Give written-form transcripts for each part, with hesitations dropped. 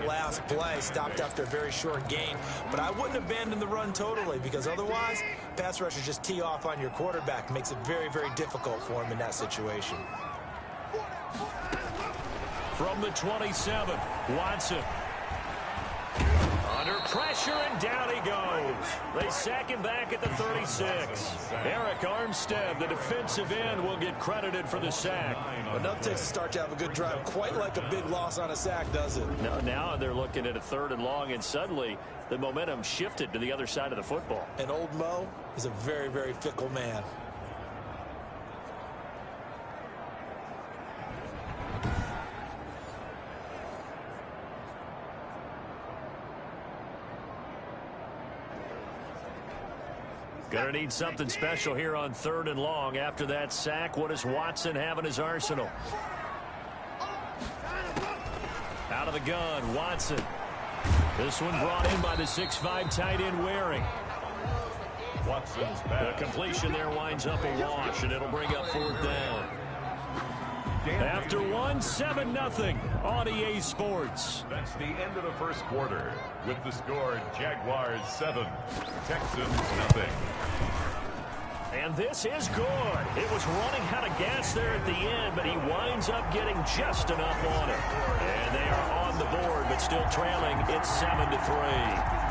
that last play, stopped after a very short gain. But I wouldn't abandon the run totally, because otherwise, pass rushers just tee off on your quarterback. Makes it very, very difficult for him in that situation. From the 27, Watson. Under pressure, and down he goes. They sack him back at the 36. Eric Armstead, the defensive end, will get credited for the sack. Enough takes a start to have a good drive. Quite like a big loss on a sack, does it? Now they're looking at a 3rd and long, and suddenly the momentum shifted to the other side of the football. And old Mo is a very, very fickle man. Gonna need something special here on 3rd and long. After that sack, what does Watson have in his arsenal? Out of the gun, Watson. This one brought in by the 6'5" tight end Waring. Watson's back. The completion there winds up a wash, and it'll bring up 4th down. After 1, 7-0 on EA Sports. That's the end of the first quarter. With the score, Jaguars 7, Texans 0. And this is good. It was running out of gas there at the end, but he winds up getting just enough on it. And they are on the board, but still trailing. It's 7-3.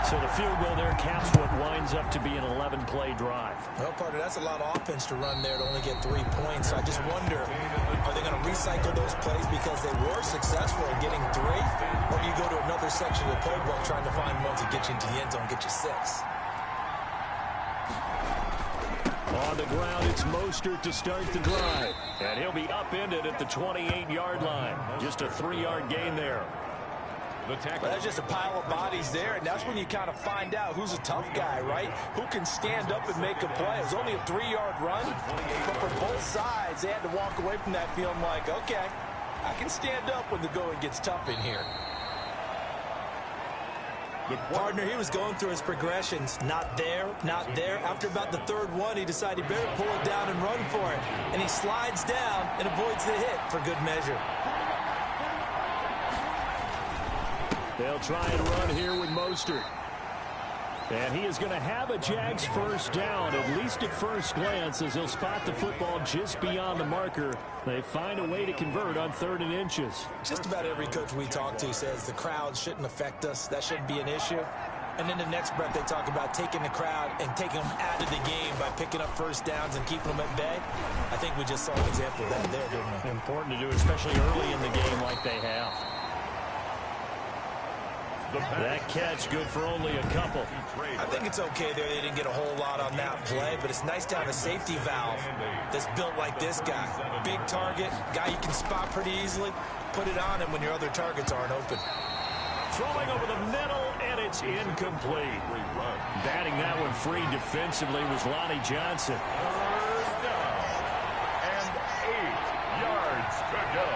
So the field goal there caps what winds up to be an 11-play drive. Well, partner, that's a lot of offense to run there to only get 3 points. So I just wonder, are they going to recycle those plays because they were successful in getting 3? Or do you go to another section of the playbook trying to find one to get you into the end zone, get you 6? On the ground, it's Mostert to start the drive. And he'll be upended at the 28-yard line. Just a 3-yard gain there. But that's just a pile of bodies there, and that's when you kind of find out who's a tough guy, right? Who can stand up and make a play. It was only a 3-yard run, but for both sides, they had to walk away from that feeling like, okay, I can stand up when the going gets tough in here. Partner, he was going through his progressions. Not there, not there. After about the 3rd one, he decided he better pull it down and run for it. And he slides down and avoids the hit for good measure. They'll try and run here with Mostert. And he is going to have a Jags 1st down, at least at first glance, as he'll spot the football just beyond the marker. They find a way to convert on 3rd and inches. Just about every coach we talk to says the crowd shouldn't affect us. That shouldn't be an issue. And then the next breath, they talk about taking the crowd and taking them out of the game by picking up 1st downs and keeping them at bay. I think we just saw an example of that there, didn't we? Important to do, especially early in the game like they have. That catch good for only a couple. I think it's okay there. They didn't get a whole lot on that play, but it's nice to have a safety valve that's built like this guy. Big target, guy you can spot pretty easily. Put it on him when your other targets aren't open. Throwing over the middle, and it's incomplete. Batting that one free defensively was Lonnie Johnson. 3rd down and 8 yards to go.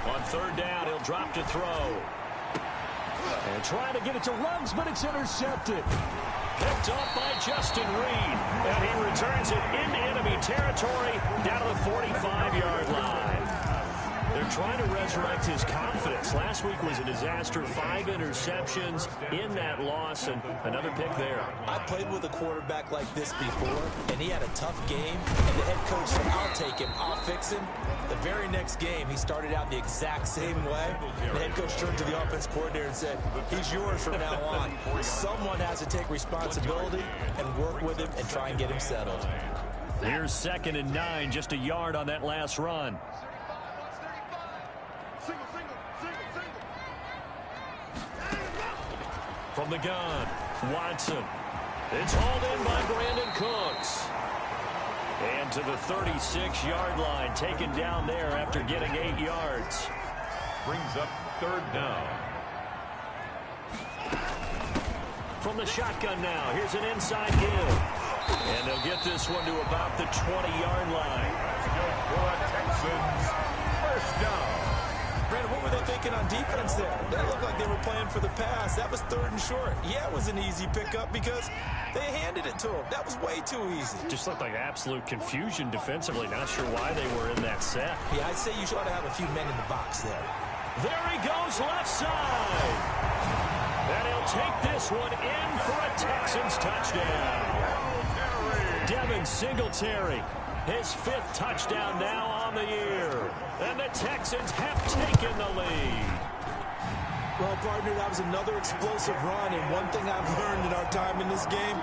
On 3rd down, he'll drop to throw. And trying to get it to Ruggs, but it's intercepted. Picked off by Justin Reed. And he returns it into enemy territory down to the 45-yard line. They're trying to resurrect his confidence. Last week was a disaster. 5 interceptions in that loss, and another pick there. I played with a quarterback like this before, and he had a tough game, and the head coach said, I'll take him, I'll fix him. The very next game, he started out the exact same way. The head coach turned to the offense coordinator and said, he's yours from now on. Someone has to take responsibility and work with him and try and get him settled. Here's 2nd and 9, just a yard on that last run. From the gun, Watson. It's hauled in by Brandon Cooks. And to the 36-yard line, taken down there after getting 8 yards. Brings up 3rd down. From the shotgun now, here's an inside give. And they'll get this one to about the 20-yard line. That's good for the Texans. 1st down. Brandon, what were they thinking on defense downs there. That looked like they were playing for the pass. That was 3rd and short. Yeah, it was an easy pickup because they handed it to him. That was way too easy. Just looked like absolute confusion defensively. Not sure why they were in that set. Yeah, I'd say you ought to have a few men in the box there. There he goes left side. And he'll take this one in for a Texans touchdown. Devin Singletary, his 5th touchdown now on the year. And the Texans have taken the lead. Well, partner, that was another explosive run, and one thing I've learned in our time in this game,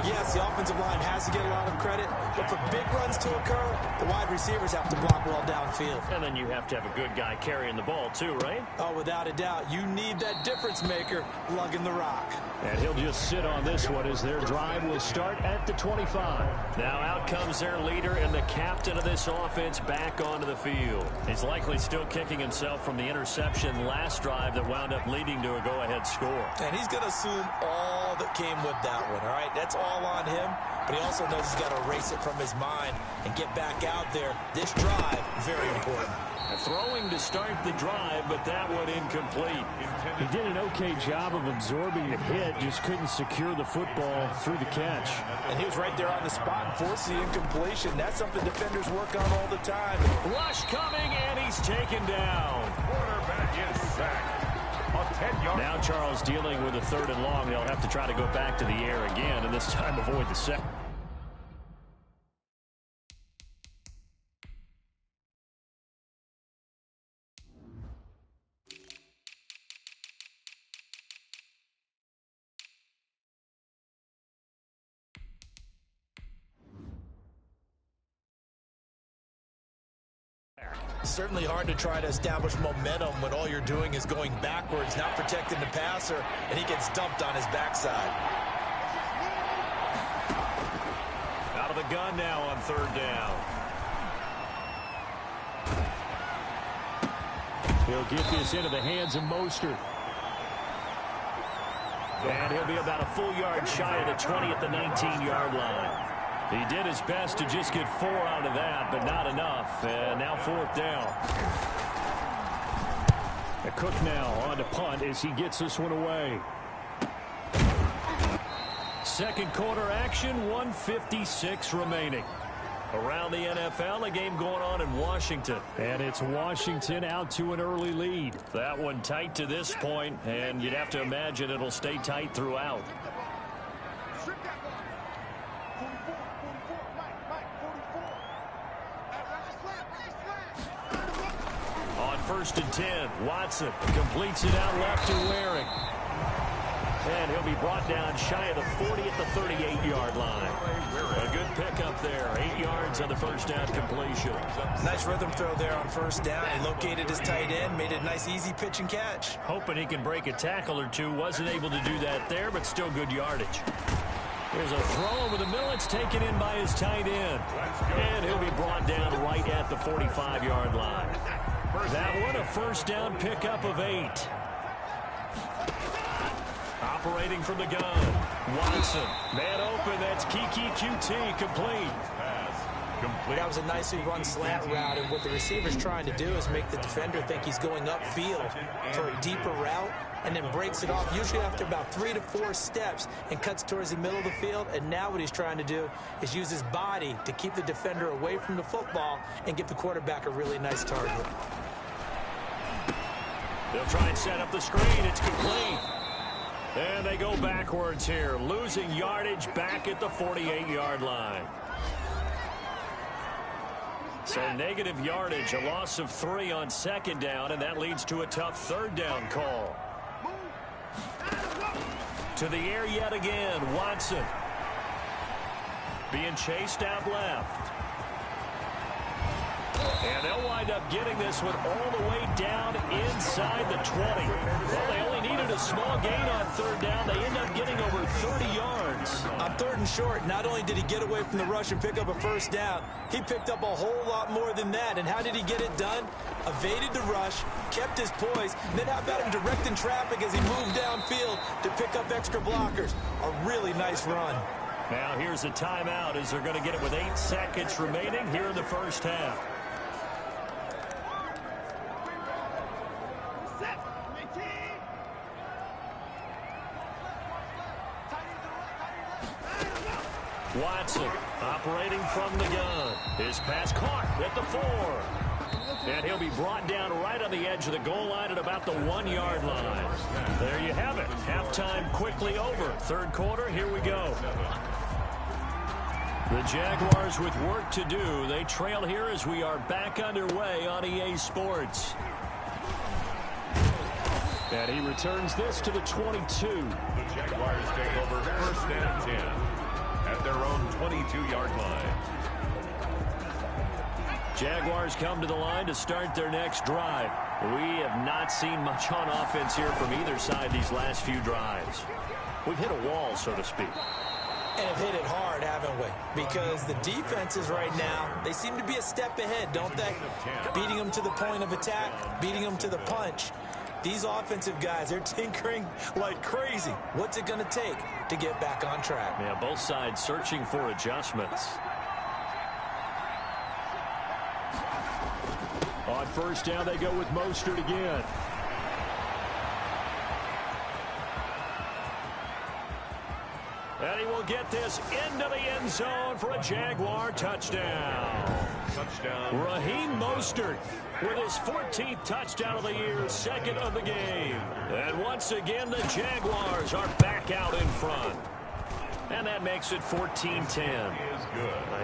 yes, the offensive line has to get a lot of credit, but for big runs to occur, the wide receivers have to block well downfield. And then you have to have a good guy carrying the ball too, right? Oh, without a doubt. You need that difference maker lugging the rock. And he'll just sit on this one as their drive will start at the 25. Now out comes their leader and the captain of this offense back onto the field. He's likely still kicking himself from the interception last drive that wound up leading to a go-ahead score. And he's going to assume all that came with that one, all right? That's all on him, but he also knows he's got to erase it from his mind and get back out there. This drive, very important. Throwing to start the drive, but that one incomplete. He did an okay job of absorbing the hit, just couldn't secure the football through the catch. And he was right there on the spot and forced the incompletion. That's something defenders work on all the time. Rush coming, and he's taken down. Quarterback is sacked. Now Charles dealing with a 3rd and long. They'll have to try to go back to the air again, and this time avoid the sack. Certainly hard to try to establish momentum when all you're doing is going backwards, not protecting the passer, and he gets dumped on his backside. Out of the gun now on 3rd down. He'll get this into the hands of Mostert. And he'll be about a full yard shy of the 20 at the 19-yard line. He did his best to just get 4 out of that, but not enough. And now 4th down. Cook now on to punt as he gets this one away. Second quarter action, 1:56 remaining. Around the NFL, a game going on in Washington. And it's Washington out to an early lead. That one tight to this point, and you'd have to imagine it'll stay tight throughout. On 1st and 10, Watson completes it out left to Waring. And he'll be brought down shy of the 40 at the 38-yard line. A good pickup there. 8 yards on the first down completion. Nice rhythm throw there on 1st down. He located his tight end, made it a nice easy pitch and catch. Hoping he can break a tackle or two. Wasn't able to do that there, but still good yardage. There's a throw over the middle. It's taken in by his tight end. And he'll be brought down right at the 45-yard line. That one a 1st down pickup of 8. Operating from the gun. Watson. Man open. That's Kiki QT complete. That was a nicely run slant route, and what the receiver's trying to do is make the defender think he's going upfield for a deeper route, and then breaks it off, usually after about 3 to 4 steps, and cuts towards the middle of the field. And now what he's trying to do is use his body to keep the defender away from the football and give the quarterback a really nice target. They'll try and set up the screen. It's complete. And they go backwards here, losing yardage back at the 48-yard line. So negative yardage, a loss of 3 on 2nd down, and that leads to a tough 3rd down call. To the air yet again, Watson. Being chased out left. And they'll wind up getting this one all the way down inside the 20. Well, they only needed a small gain on 3rd down. They end up getting over 30 yards. On 3rd and short, not only did he get away from the rush and pick up a 1st down, he picked up a whole lot more than that. And how did he get it done? Evaded the rush, kept his poise, and then how about him directing traffic as he moved downfield to pick up extra blockers? A really nice run. Now here's a timeout as they're going to get it with 8 seconds remaining here in the 1st half. Watson operating from the gun. His pass caught at the 4. And he'll be brought down right on the edge of the goal line at about the 1-yard line. There you have it. Halftime quickly over. Third quarter, here we go. The Jaguars with work to do. They trail here as we are back underway on EA Sports. And he returns this to the 22. The Jaguars take over first and 10 at their own 22-yard line. Jaguars come to the line to start their next drive. We have not seen much on offense here from either side these last few drives. We've hit a wall, so to speak. And have hit it hard, haven't we? Because the defenses right now, they seem to be a step ahead, don't they? Beating them to the point of attack, beating them to the punch. These offensive guys, they're tinkering like crazy. What's it going to take to get back on track? Yeah, both sides searching for adjustments. On first down, they go with Mostert again. And he will get this into the end zone for a Jaguar touchdown. Raheem Mostert with his 14th touchdown of the year, second of the game. And once again, the Jaguars are back out in front. And that makes it 14-10.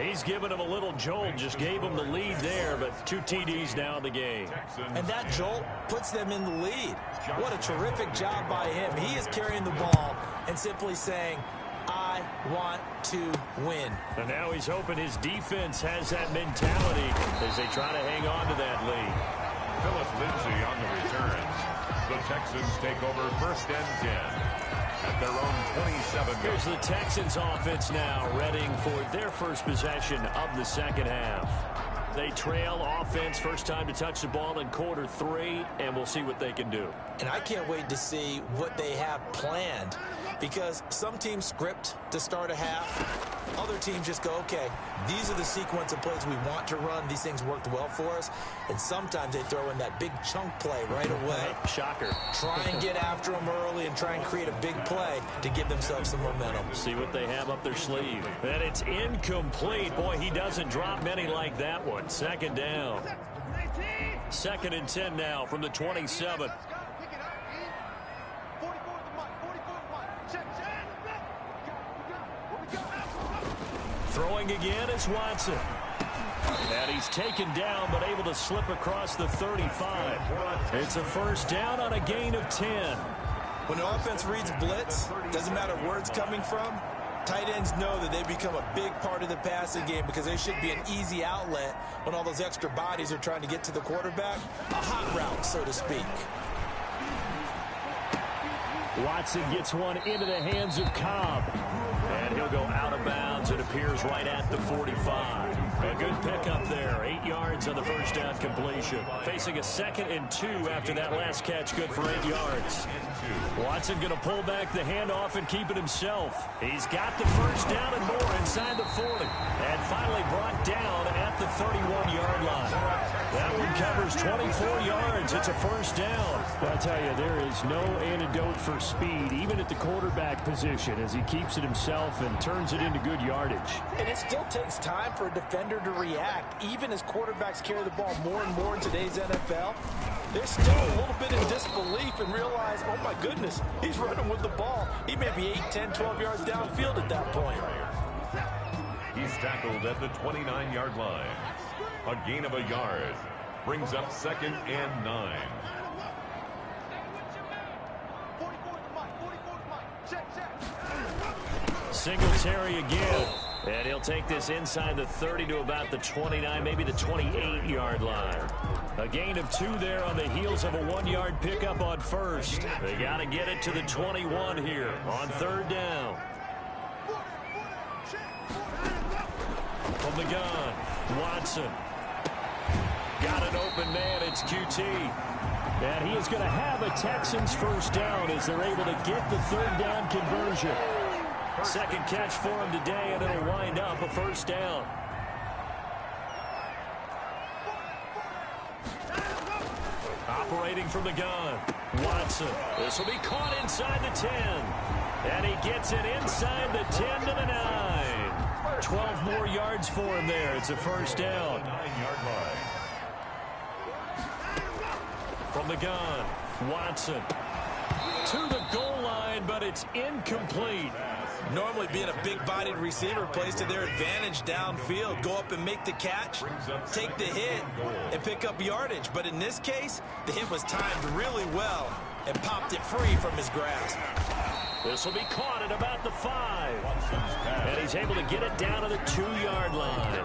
He's given him a little jolt, just gave him the lead there, but 2 TDs now in the game. And that jolt puts them in the lead. What a terrific job by him. He is carrying the ball and simply saying, I want to win. And now he's hoping his defense has that mentality as they try to hang on to that lead. Philip Lindsay on the returns. The Texans take over first and 10 at their own 27. Here's the Texans offense now, readying for their first possession of the second half. They trail offense, first time to touch the ball in quarter 3, and we'll see what they can do. And I can't wait to see what they have planned, because some teams script to start a half. Other teams just go, okay, these are the sequence of plays we want to run. These things worked well for us. And sometimes they throw in that big chunk play right away. Shocker. Try and get after them early and try and create a big play to give themselves some momentum. See what they have up their sleeve. And it's incomplete. Boy, he doesn't drop many like that one. Second down. Second and 10 now from the 27. Throwing again is Watson. And he's taken down, but able to slip across the 35. It's a first down on a gain of 10. When the offense reads blitz, doesn't matter where it's coming from, tight ends know that they become a big part of the passing game because they should be an easy outlet when all those extra bodies are trying to get to the quarterback. A hot route, so to speak. Watson gets one into the hands of Cobb. And he'll go out of bounds. It appears right at the 45. A good pickup there. 8 yards on the first down completion. Facing a 2nd and 2 after that last catch. Good for 8 yards. Watson going to pull back the handoff and keep it himself. He's got the first down and more inside the 40. And finally brought down at the 31-yard line. That one covers 24 yards. It's a first down. I'll tell you, there is no antidote for speed, even at the quarterback position, as he keeps it himself and turns it into good yardage. And it still takes time for a defender to react. Even as quarterbacks carry the ball more and more in today's NFL, they're still a little bit in disbelief and realize, oh my goodness, he's running with the ball. He may be 8, 10, 12 yards downfield at that point. He's tackled at the 29-yard line. A gain of a yard brings up 2nd and 9. Singletary again. And he'll take this inside the 30 to about the 29, maybe the 28-yard line. A gain of 2 there on the heels of a 1-yard pickup on first. They got to get it to the 21 here on third down. From the gun, Watson. Got an open man. It's QT. And he is going to have a Texans first down as they're able to get the third down conversion. Second catch for him today, and it'll wind up a first down. Operating from the gun, Watson. This will be caught inside the 10. And he gets it inside the 10 to the 9. 12 more yards for him there. It's a first down. 9-yard line. From the gun, Watson to the goal line, but it's incomplete. Normally being a big-bodied receiver plays to their advantage downfield. Go up and make the catch, take the hit, and pick up yardage. But in this case, the hit was timed really well and popped it free from his grasp. This will be caught at about the 5. And he's able to get it down to the 2-yard line.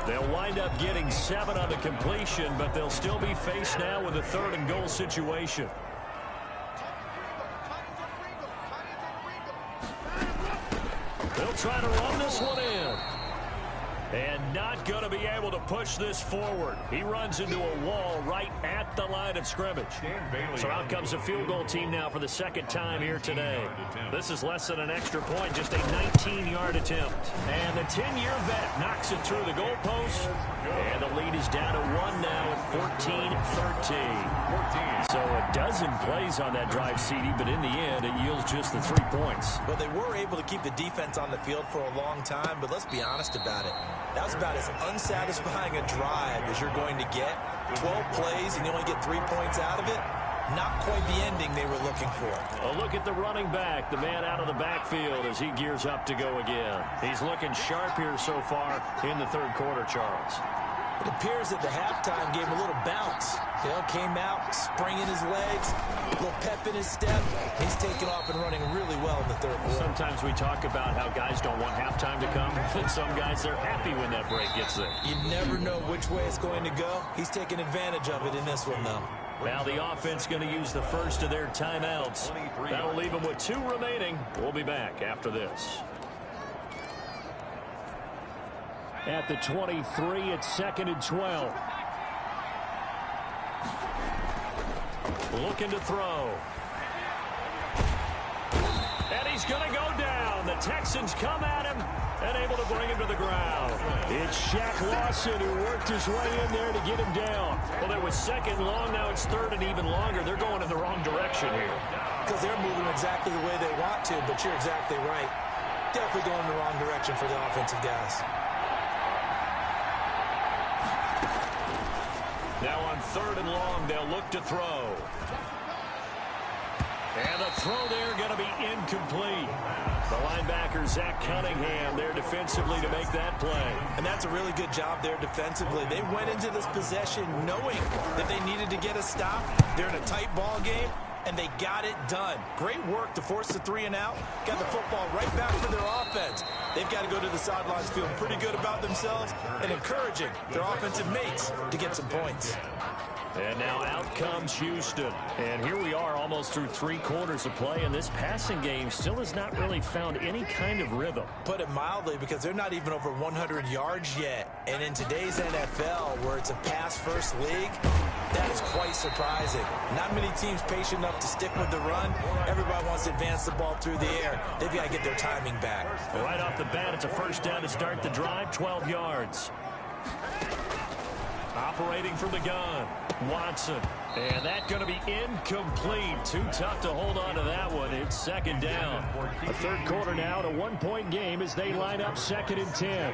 They'll wind up getting 7 on the completion, but they'll still be faced now with a 3rd and goal situation. They'll try to run this one in. And not going to be able to push this forward. He runs into a wall right at the line of scrimmage. So out comes a field goal team now for the 2nd time here today. This is less than an extra point, just a 19-yard attempt. And the 10-year vet knocks it through the goalpost. And the lead is down to 1 now at 14-13. So a dozen plays on that drive, CD, but in the end, it yields just the 3 points. Well, they were able to keep the defense on the field for a long time, but let's be honest about it. That was about as unsatisfying a drive as you're going to get. 12 plays and you only get 3 points out of it. Not quite the ending they were looking for. A look at the running back, the man out of the backfield as he gears up to go again. He's looking sharp here so far in the 3rd quarter, Charles. It appears that the halftime gave him a little bounce. Hill came out, spring in his legs, a little pep in his step. He's taken off and running really well in the 3rd quarter. Sometimes we talk about how guys don't want halftime to come, and some guys, they're happy when that break gets there. You never know which way it's going to go. He's taking advantage of it in this one, though. Now the offense going to use the first of their timeouts. That'll leave them with 2 remaining. We'll be back after this. At the 23, it's 2nd and 12. Looking to throw. And he's going to go down. The Texans come at him and able to bring him to the ground. It's Shaq Lawson who worked his way in there to get him down. Well, it was 2nd long. Now it's 3rd and even longer. They're going in the wrong direction here. Because they're moving exactly the way they want to, but you're exactly right. Definitely going in the wrong direction for the offensive guys. Now on 3rd and long, they'll look to throw. And the throw there going to be incomplete. The linebacker, Zach Cunningham, there defensively to make that play. And that's a really good job there defensively. They went into this possession knowing that they needed to get a stop. They're in a tight ball game, and they got it done. Great work to force the 3 and out. Got the football right back for their offense. They've got to go to the sidelines feeling pretty good about themselves and encouraging their offensive mates to get some points. And now out comes Houston. And here we are almost through 3 quarters of play, and this passing game still has not really found any kind of rhythm. Put it mildly, because they're not even over 100 yards yet. And in today's NFL, where it's a pass-first league, that is quite surprising. Not many teams patient enough to stick with the run. Everybody wants to advance the ball through the air. They've got to get their timing back. Right off the bat, it's a first down to start the drive, 12 yards. Operating from the gun, Watson. And that's going to be incomplete. Too tough to hold on to that one. It's 2nd down. A 3rd quarter now, a 1-point game as they line up 2nd and 10.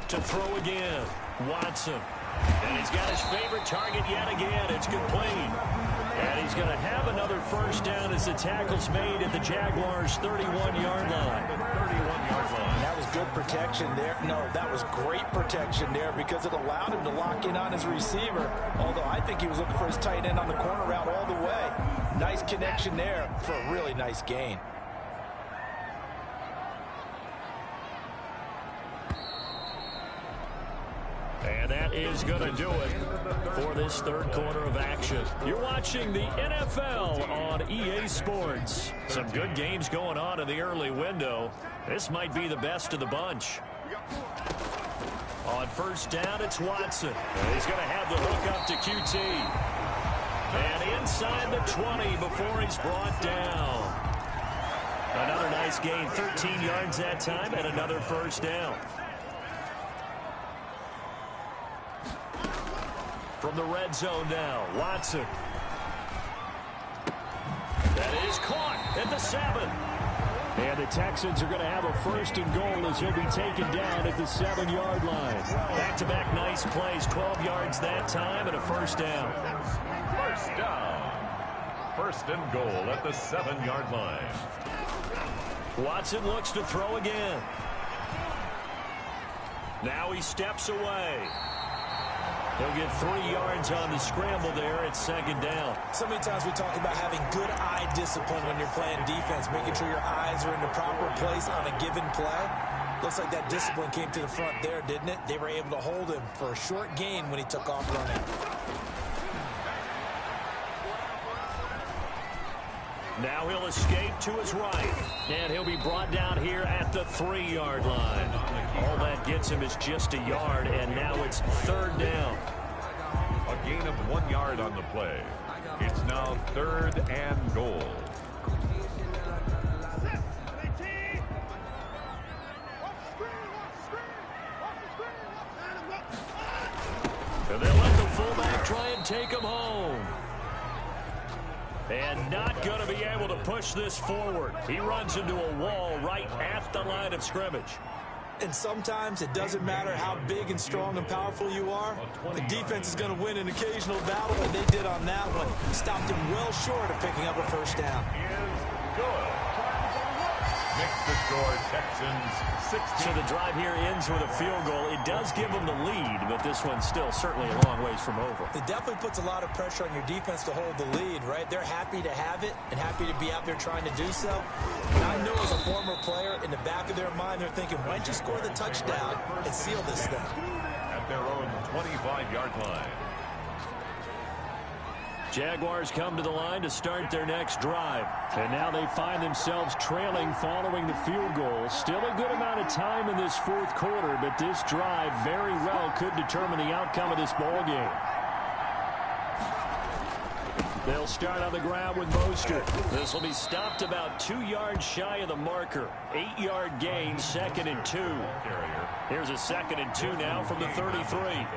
To throw again, Watson. And he's got his favorite target yet again. It's complete. And he's going to have another first down as the tackle's made at the Jaguars' 31-yard line. 31-yard line. That was good protection there. No, that was great protection there because it allowed him to lock in on his receiver. Although I think he was looking for his tight end on the corner route all the way. Nice connection there for a really nice gain. And that is going to do it for this 3rd quarter of action. You're watching the NFL on EA Sports. Some good games going on in the early window. This might be the best of the bunch. On first down, it's Watson. And he's going to have the hook up to QT. And inside the 20 before he's brought down. Another nice gain, 13 yards that time, and another first down. From the red zone now, Watson. That is caught at the 7. And the Texans are going to have a 1st and goal as he'll be taken down at the 7-yard line. Back-to-back nice plays, 12 yards that time and a 1st down. 1st down. 1st and goal at the 7-yard line. Watson looks to throw again. Now he steps away. He'll get 3 yards on the scramble there at 2nd down. So many times we talk about having good eye discipline when you're playing defense, making sure your eyes are in the proper place on a given play. Looks like that discipline came to the front there, didn't it? They were able to hold him for a short gain when he took off running. Now he'll escape to his right, and he'll be brought down here at the 3-yard line. All that gets him is just a yard, and now it's 3rd down. A gain of 1 yard on the play. It's now 3rd and goal. And they'll let the fullback try and take him home. And not going to be able to push this forward. He runs into a wall right at the line of scrimmage. And sometimes it doesn't matter how big and strong and powerful you are. The defense is going to win an occasional battle, and they did on that one. Stopped him well short of picking up a 1st down. Is good. Makes the score Texans 16. So the drive here ends with a field goal. It does give them the lead, but this one's still certainly a long ways from over. It definitely puts a lot of pressure on your defense to hold the lead, right? They're happy to have it and happy to be out there trying to do so. And I know as a former player, in the back of their mind, they're thinking, why don't you score the touchdown and seal this thing? At their own 25-yard line. Jaguars come to the line to start their next drive. And now they find themselves trailing following the field goal. Still a good amount of time in this 4th quarter, but this drive very well could determine the outcome of this ball game. They'll start on the ground with Mostert. This will be stopped about 2 yards shy of the marker. 8-yard gain, 2nd and 2. Here's a 2nd and 2 now from the 33.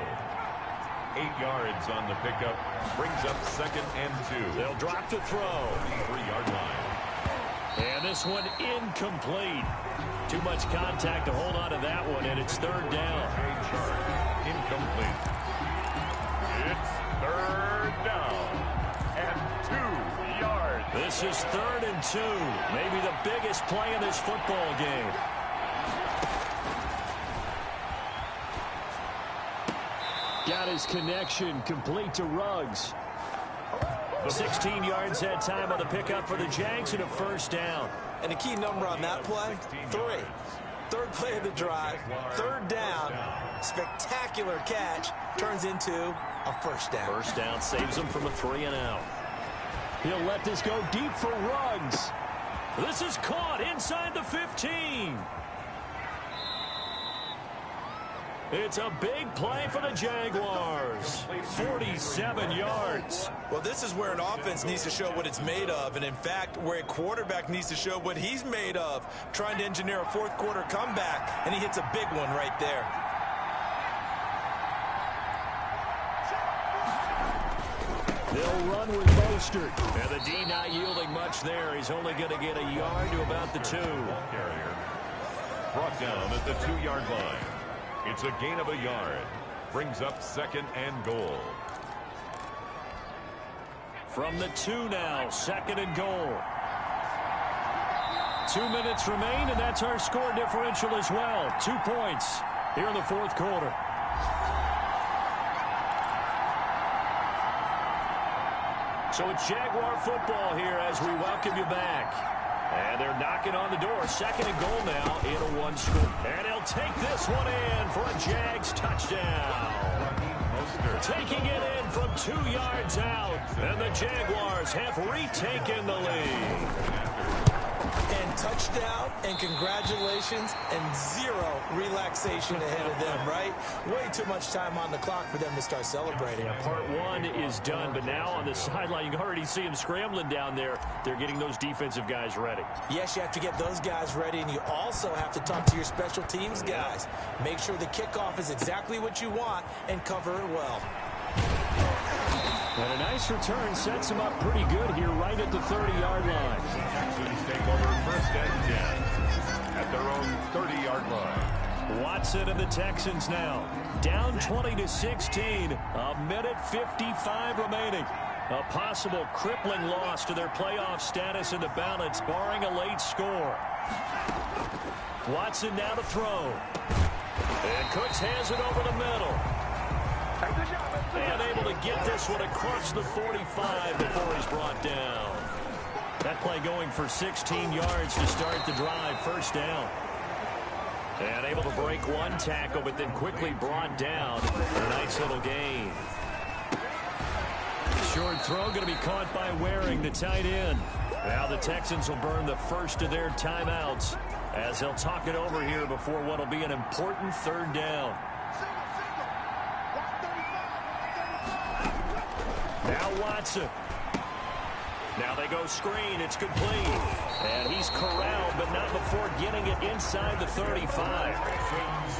8 yards on the pickup. Brings up 2nd and 2. They'll drop to throw. 3-yard line. And this one incomplete. Too much contact to hold on to that one, and it's 3rd down. Incomplete. It's 3rd down. And 2 yards. This is 3rd and 2. Maybe the biggest play in this football game. Got his connection complete to Ruggs. 16 yards that time on the pickup for the Jags and a 1st down. And the key number on that play, 3. 3rd play of the drive, 3rd down, spectacular catch, turns into a 1st down. 1st down saves him from a 3 and out. He'll let this go deep for Ruggs. This is caught inside the 15. It's a big play for the Jaguars. 47 yards. Well, this is where an offense needs to show what it's made of, and in fact, where a quarterback needs to show what he's made of, trying to engineer a 4th quarter comeback, and he hits a big one right there. They'll run with Mostert. And the D not yielding much there. He's only going to get a yard to about the 2. Brought down at the 2-yard line. It's a gain of a yard. Brings up 2nd and goal. From the 2 now, 2nd and goal. 2 minutes remain, and that's our score differential as well. 2 points here in the 4th quarter. So it's Jaguar football here as we welcome you back. And they're knocking on the door. 2nd and goal now in a 1-score. And he'll take this one in for a Jags touchdown. Taking it in from 2 yards out. And the Jaguars have retaken the lead. And touchdown, and congratulations, and 0 relaxation ahead of them, right? Way too much time on the clock for them to start celebrating. Yeah, part 1 is done, but now on the sideline, you can already see them scrambling down there. They're getting those defensive guys ready. Yes, you have to get those guys ready, and you also have to talk to your special teams guys. Make sure the kickoff is exactly what you want, and cover it well. And a nice return sets him up pretty good here right at the 30-yard line. Texans take over 1st and 10 at their own 30-yard line. Watson and the Texans now down 20-16. A minute 55 remaining. A possible crippling loss to their playoff status in the balance, barring a late score. Watson now to throw. And Cooks has it over the middle. And able to get this one across the 45 before he's brought down. That play going for 16 yards to start the drive. 1st down. And able to break one tackle, but then quickly brought down. A nice little gain. Short throw going to be caught by Waring, the tight end. Now the Texans will burn the first of their timeouts as they'll talk it over here before what will be an important 3rd down. Now Watson. Now they go screen. It's complete. And he's corralled, but not before getting it inside the 35.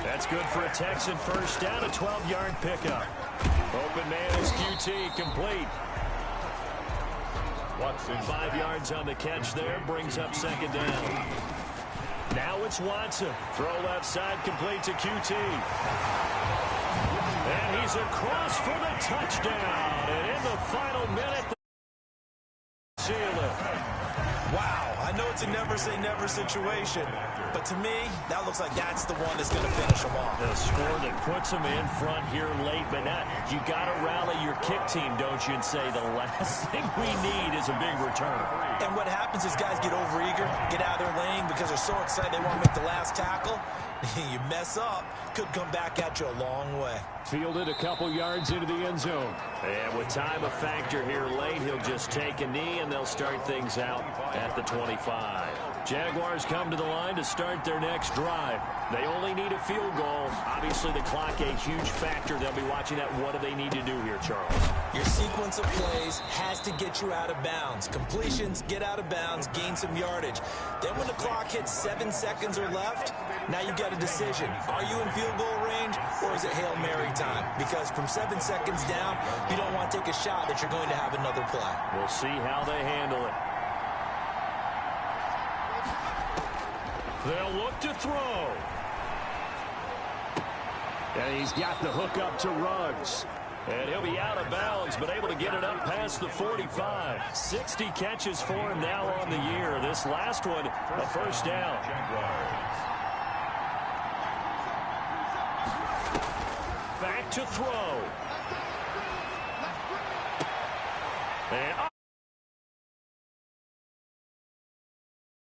That's good for a Texan 1st down, a 12-yard pickup. Open man is QT, complete. Watson. 5 yards on the catch there, brings up 2nd down. Now it's Watson. Throw left side, complete to QT. And he's across for the touchdown. And in the final minute, seal it. Wow, I know it's a never-say-never situation, but to me, that looks like that's the one that's going to finish them off. The score that puts them in front here late, but not. You got to rally your kick team, don't you, and say the last thing we need is a big return. And what happens is guys get overeager, get out of their lane because they're so excited they want to make the last tackle. You mess up, could come back at you a long way. Fielded a couple yards into the end zone. And with time a factor here late, he'll just take a knee, and they'll start things out at the 25. Jaguars come to the line to start their next drive. They only need a field goal. Obviously, the clock a huge factor. They'll be watching that. What do they need to do here, Charles? Your sequence of plays has to get you out of bounds. Completions, get out of bounds, gain some yardage. Then when the clock hits 7 seconds or left, now you got a decision. Are you in field goal range, or is it Hail Mary time? Because from 7 seconds down, you don't want to take a shot that you're going to have another play. We'll see how they handle it. They'll look to throw. And he's got the hook up to Ruggs. And he'll be out of bounds, but able to get it up past the 45. 60 catches for him now on the year. This last one, a 1st down. Back to throw. And